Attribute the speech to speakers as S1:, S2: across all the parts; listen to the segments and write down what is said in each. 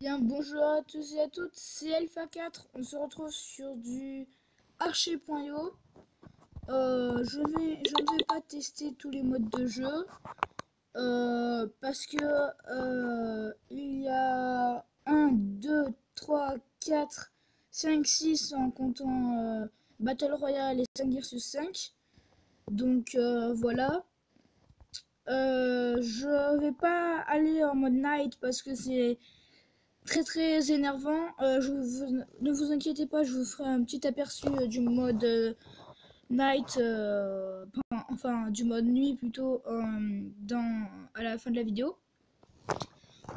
S1: Bien, bonjour à tous et à toutes, c'est Alpha4. On se retrouve sur du archer.io. Je ne vais pas tester tous les modes de jeu parce que il y a 1, 2, 3, 4, 5, 6 en comptant Battle Royale et 5 vs 5. Donc voilà. Je vais pas aller en mode night parce que c'est très énervant. Ne vous inquiétez pas, je vous ferai un petit aperçu du mode night, enfin du mode nuit plutôt, à la fin de la vidéo.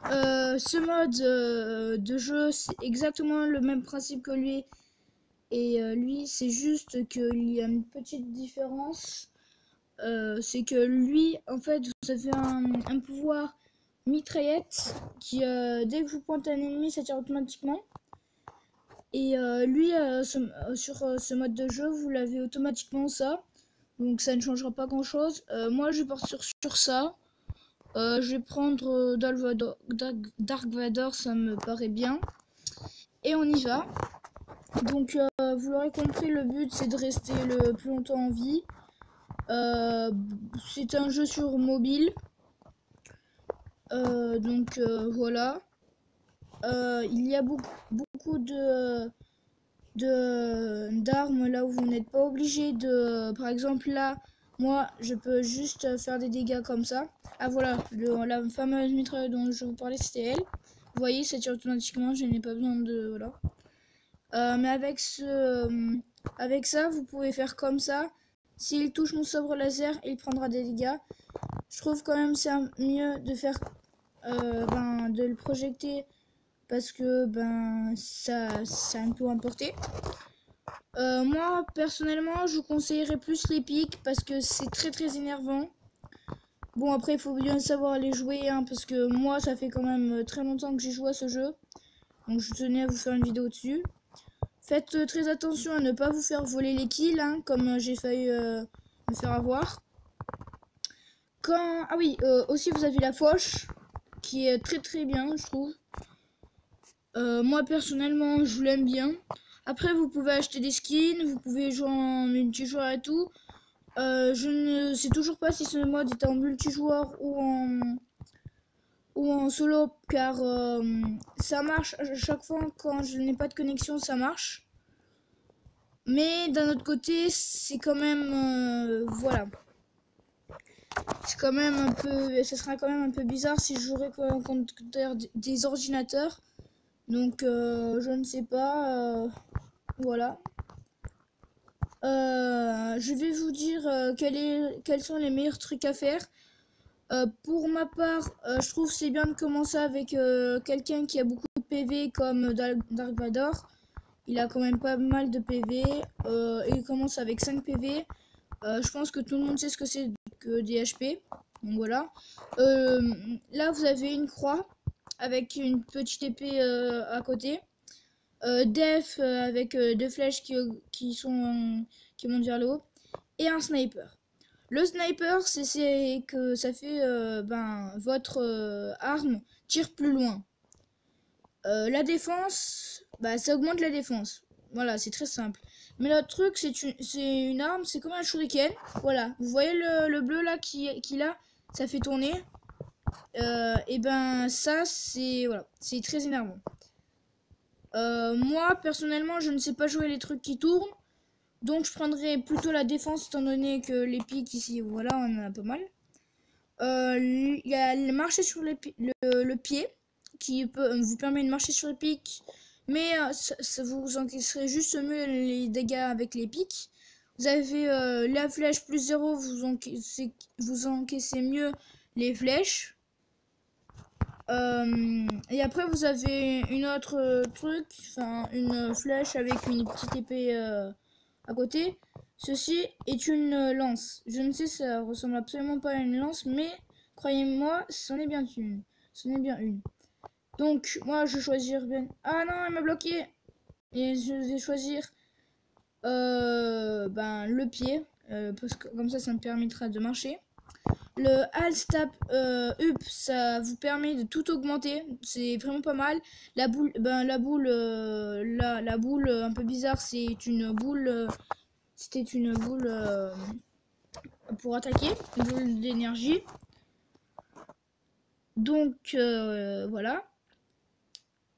S1: Ce mode de jeu, c'est exactement le même principe que lui. Et lui, c'est juste qu'il y a une petite différence. C'est que lui, en fait, vous avez un pouvoir mitraillette qui, dès que vous pointez un ennemi, ça tire automatiquement. Et lui, sur ce mode de jeu, vous l'avez automatiquement ça. Donc ça ne changera pas grand chose. Moi, je vais partir sur ça. Je vais prendre Dark Vador, ça me paraît bien. Et on y va. Donc vous l'aurez compris, le but c'est de rester le plus longtemps en vie. C'est un jeu sur mobile. Donc voilà. Il y a beaucoup d'armes là où vous n'êtes pas obligé de... Par exemple là, moi je peux juste faire des dégâts comme ça. Ah voilà, la fameuse mitrailleuse dont je vous parlais, c'était elle. Vous voyez, ça tire automatiquement, je n'ai pas besoin de... Voilà. Mais avec ça, vous pouvez faire comme ça. S'il touche mon sabre laser, il prendra des dégâts. Je trouve quand même c'est mieux de faire... de le projeter parce que ça a un peu importé. Moi personnellement je vous conseillerais plus les pics parce que c'est très énervant. Bon après il faut bien savoir les jouer hein, parce que moi ça fait quand même très longtemps que j'ai joué à ce jeu. Donc je tenais à vous faire une vidéo dessus. Faites très attention à ne pas vous faire voler les kills hein, comme j'ai failli me faire avoir. Ah oui, aussi vous avez la foch qui est très bien je trouve. Moi personnellement je l'aime bien. Après vous pouvez acheter des skins, vous pouvez jouer en multijoueur et tout. Je ne sais toujours pas si ce mode est en multijoueur ou en solo car ça marche à chaque fois quand je n'ai pas de connexion, ça marche. Mais d'un autre côté c'est quand même voilà. C'est quand même un peu, ça sera quand même un peu bizarre si je jouerais contre des ordinateurs. Donc je ne sais pas, voilà. Je vais vous dire quels sont les meilleurs trucs à faire. Pour ma part, je trouve c'est bien de commencer avec quelqu'un qui a beaucoup de PV comme Dark Vador. Il a quand même pas mal de PV. Il commence avec 5 PV. Je pense que tout le monde sait ce que c'est que des HP. Donc voilà. Là, vous avez une croix avec une petite épée à côté. Def avec deux flèches qui montent vers le haut. Et un sniper. Le sniper, c'est que ça fait votre arme tire plus loin. La défense, ça augmente la défense. Voilà, c'est très simple. Mais l'autre truc, c'est une arme, c'est comme un shuriken. Voilà, vous voyez le bleu là qu'il a, ça fait tourner. Et ça, c'est voilà, c'est très énervant. Moi, personnellement, je ne sais pas jouer les trucs qui tournent. Donc, je prendrais plutôt la défense, étant donné que les pics ici, voilà, on en a pas mal. Il y a le marcher sur le pied, qui vous permet de marcher sur les pics. Mais ça vous encaisserez juste mieux les dégâts avec les pics. Vous avez la flèche plus 0, vous encaissez mieux les flèches. Et après vous avez une autre truc, enfin une flèche avec une petite épée à côté. Ceci est une lance. Je ne sais, ça ressemble absolument pas à une lance, mais croyez-moi, c'en est bien une. C'en est bien une. Donc moi je vais choisir bien. Ah non, elle m'a bloqué. Et je vais choisir le pied, parce que comme ça me permettra de marcher. Le Alt Tab Up, ça vous permet de tout augmenter. C'est vraiment pas mal. La boule, la boule un peu bizarre, c'est une boule. C'était une boule pour attaquer, une boule d'énergie. Donc voilà.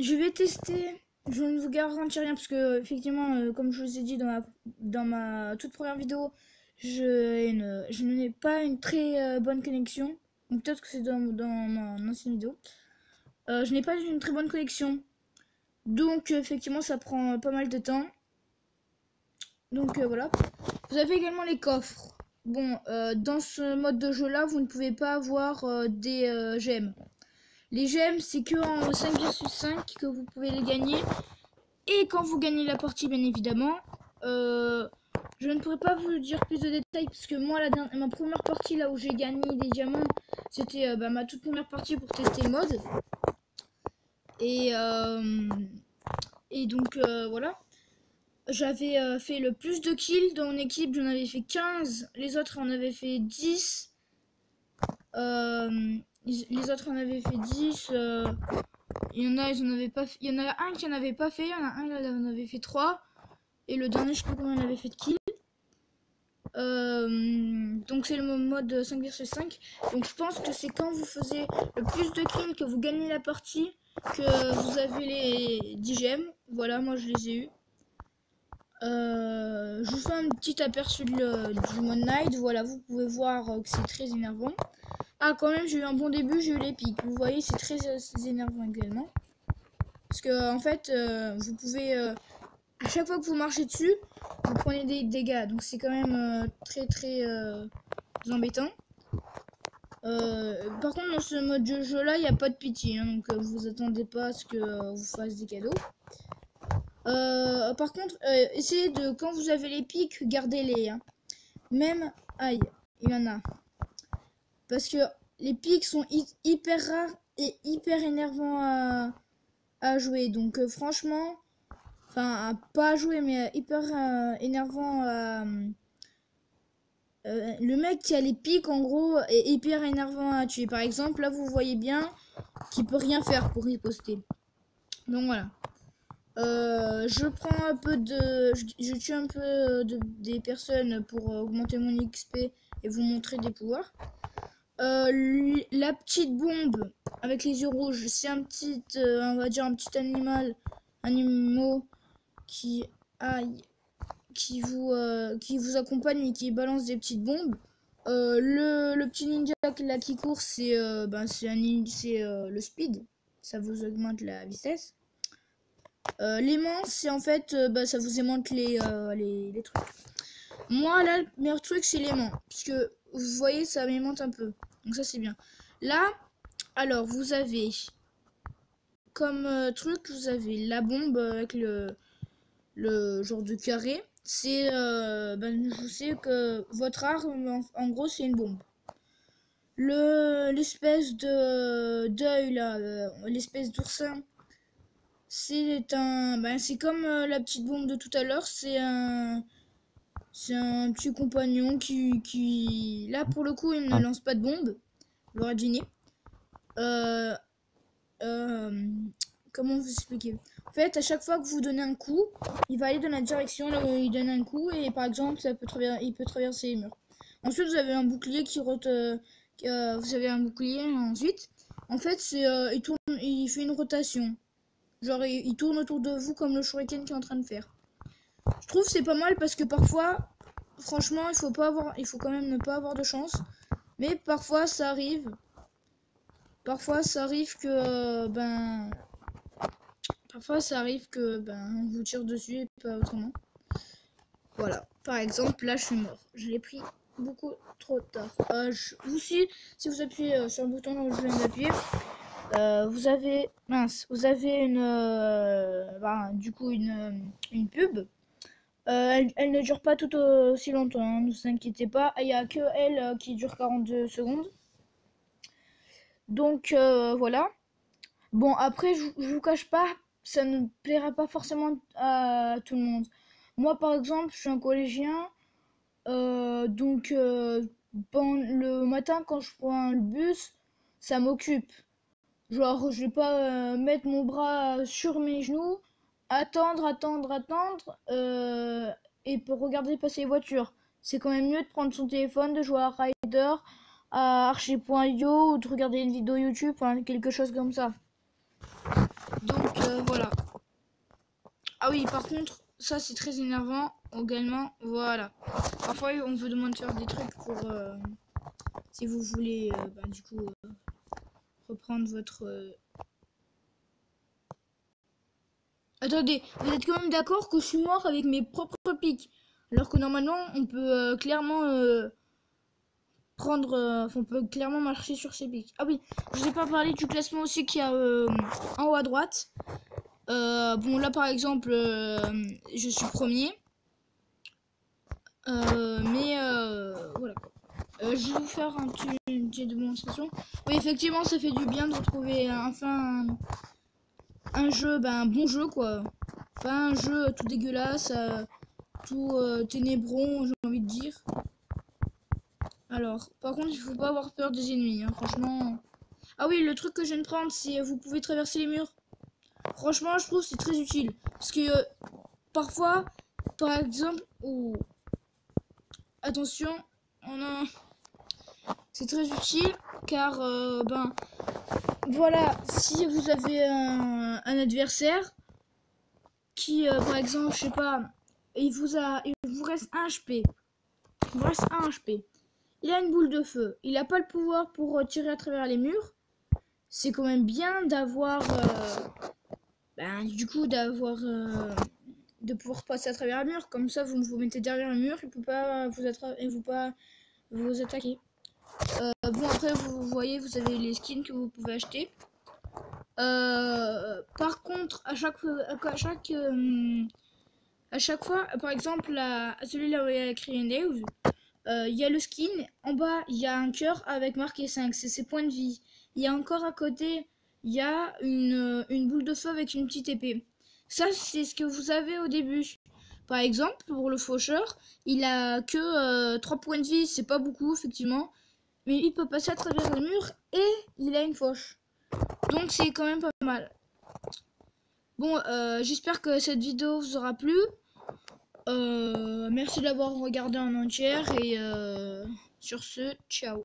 S1: Je vais tester. Je ne vous garantis rien parce que effectivement, comme je vous ai dit dans ma toute première vidéo, je n'ai pas une très bonne connexion. Peut-être que c'est dans mon ancienne vidéo. Je n'ai pas une très bonne connexion. Donc effectivement ça prend pas mal de temps. Donc voilà. Vous avez également les coffres. Bon, dans ce mode de jeu là, vous ne pouvez pas avoir des gemmes. Les gemmes, c'est que en 5 vs 5 que vous pouvez les gagner. Et quand vous gagnez la partie, bien évidemment. Je ne pourrais pas vous dire plus de détails parce que moi, ma première partie là où j'ai gagné des diamants, c'était ma toute première partie pour tester le mode. Et donc voilà. J'avais fait le plus de kills dans mon équipe, j'en avais fait 15, les autres en avaient fait 10. Les autres en avaient fait 10. Il y en a, ils en avaient pas fait. Il y en a un qui en avait pas fait, il y en a un qui en avait fait 3. Et le dernier, je sais pas combien il avait fait de kills. Donc c'est le mode 5 vs 5. Donc je pense que c'est quand vous faisiez le plus de kills que vous gagnez la partie que vous avez les 10 gemmes. Voilà, moi je les ai eu. Je vous fais un petit aperçu du mode night. Voilà, vous pouvez voir que c'est très énervant. Ah, quand même, j'ai eu un bon début, j'ai eu les pics. Vous voyez, c'est très énervant également. Parce que en fait, vous pouvez à chaque fois que vous marchez dessus, vous prenez des dégâts. Donc c'est quand même très embêtant. Par contre, dans ce mode de jeu là, il n'y a pas de pitié. Hein, donc vous attendez pas à ce que vous fasse des cadeaux. Par contre, essayez de, quand vous avez les pics, gardez-les. Hein. Même, aïe, il y en a. Parce que les pics sont hyper rares et hyper énervants à jouer. Donc franchement, enfin pas à jouer mais hyper énervant à... le mec qui a les pics en gros est hyper énervant à tuer. Par exemple, là vous voyez bien qu'il peut rien faire pour riposter. Donc voilà. Je prends un peu de... Je tue un peu des personnes pour augmenter mon XP et vous montrer des pouvoirs. La petite bombe avec les yeux rouges, c'est un petit, on va dire un petit animaux qui vous accompagne et qui balance des petites bombes. Le petit ninja là qui court, c'est le speed, ça vous augmente la vitesse. L'aimant, c'est en fait, ça vous aimante les trucs. Moi là, le meilleur truc c'est l'aimant, puisque vous voyez ça m'aimante un peu, donc ça c'est bien. Là, alors vous avez comme truc, vous avez la bombe avec le genre de carré. C'est, je sais que votre arme, en gros, c'est une bombe. L'espèce de d'œil là, l'espèce d'oursin, c'est c'est comme la petite bombe de tout à l'heure. C'est un petit compagnon qui, là pour le coup, il ne lance pas de bombe. Vous l'aurez deviné. Comment vous expliquer? En fait, à chaque fois que vous donnez un coup, il va aller dans la direction là où il donne un coup et par exemple, il peut traverser les murs. Ensuite, vous avez un bouclier vous avez un bouclier ensuite. En fait, il fait une rotation. Genre, il tourne autour de vous comme le shuriken qui est en train de faire. Je trouve c'est pas mal parce que parfois, franchement, il faut quand même ne pas avoir de chance. Mais parfois, ça arrive. Parfois, ça arrive que, Parfois, ça arrive que on vous tire dessus et pas autrement. Voilà. Par exemple, là, je suis mort. Je l'ai pris beaucoup trop tard. Si vous appuyez sur le bouton là où je viens d'appuyer, vous avez une pub. Elle ne dure pas tout aussi longtemps. Hein, ne vous inquiétez pas. Il n'y a que elle qui dure 42 secondes. Donc voilà. Bon, après, je vous cache pas, ça ne plaira pas forcément à tout le monde. Moi, par exemple, je suis un collégien, donc le matin quand je prends le bus, ça m'occupe. Genre, je vais pas mettre mon bras sur mes genoux, attendre, et pour regarder passer les voitures. C'est quand même mieux de prendre son téléphone, de jouer à Rider, à Archer.io ou de regarder une vidéo YouTube, enfin, quelque chose comme ça. Donc voilà. Ah oui, par contre, ça c'est très énervant également. Voilà. Parfois, on vous demande de faire des trucs pour si vous voulez, du coup, reprendre votre. Attendez, vous êtes quand même d'accord que je suis mort avec mes propres pics, alors que normalement, on peut clairement on peut clairement marcher sur ses pics. Ah oui, je vous ai pas parlé du classement aussi qu'il y a en haut à droite. Bon là par exemple je suis premier mais voilà je vais vous faire une petite démonstration. Oui effectivement ça fait du bien de retrouver enfin un jeu, un bon jeu quoi, pas un jeu tout dégueulasse, tout ténébron j'ai envie de dire. Alors par contre il faut pas avoir peur des ennemis hein, franchement. Ah oui le truc que je viens de prendre c'est vous pouvez traverser les murs. Franchement je trouve c'est très utile parce que parfois, par exemple, attention, c'est très utile car, voilà, si vous avez un adversaire qui, par exemple, je sais pas, il vous reste 1 HP, il vous reste 1 HP, il a une boule de feu, il n'a pas le pouvoir pour tirer à travers les murs, c'est quand même bien d'avoir, de pouvoir passer à travers un mur, comme ça vous vous mettez derrière le mur, il peut pas vous attaquer. Bon après vous voyez vous avez les skins que vous pouvez acheter. Par contre à chaque fois par exemple à celui-là où il y a écrit Windows, il y a le skin, en bas il y a un cœur avec marqué 5, c'est ses points de vie. Il y a encore à côté il y a une boule de feu avec une petite épée. Ça, c'est ce que vous avez au début. Par exemple, pour le faucheur, il a que 3 points de vie, c'est pas beaucoup, effectivement. Mais il peut passer à travers le mur et il a une fauche. Donc, c'est quand même pas mal. Bon, j'espère que cette vidéo vous aura plu. Merci d'avoir regardé en entière et sur ce, ciao.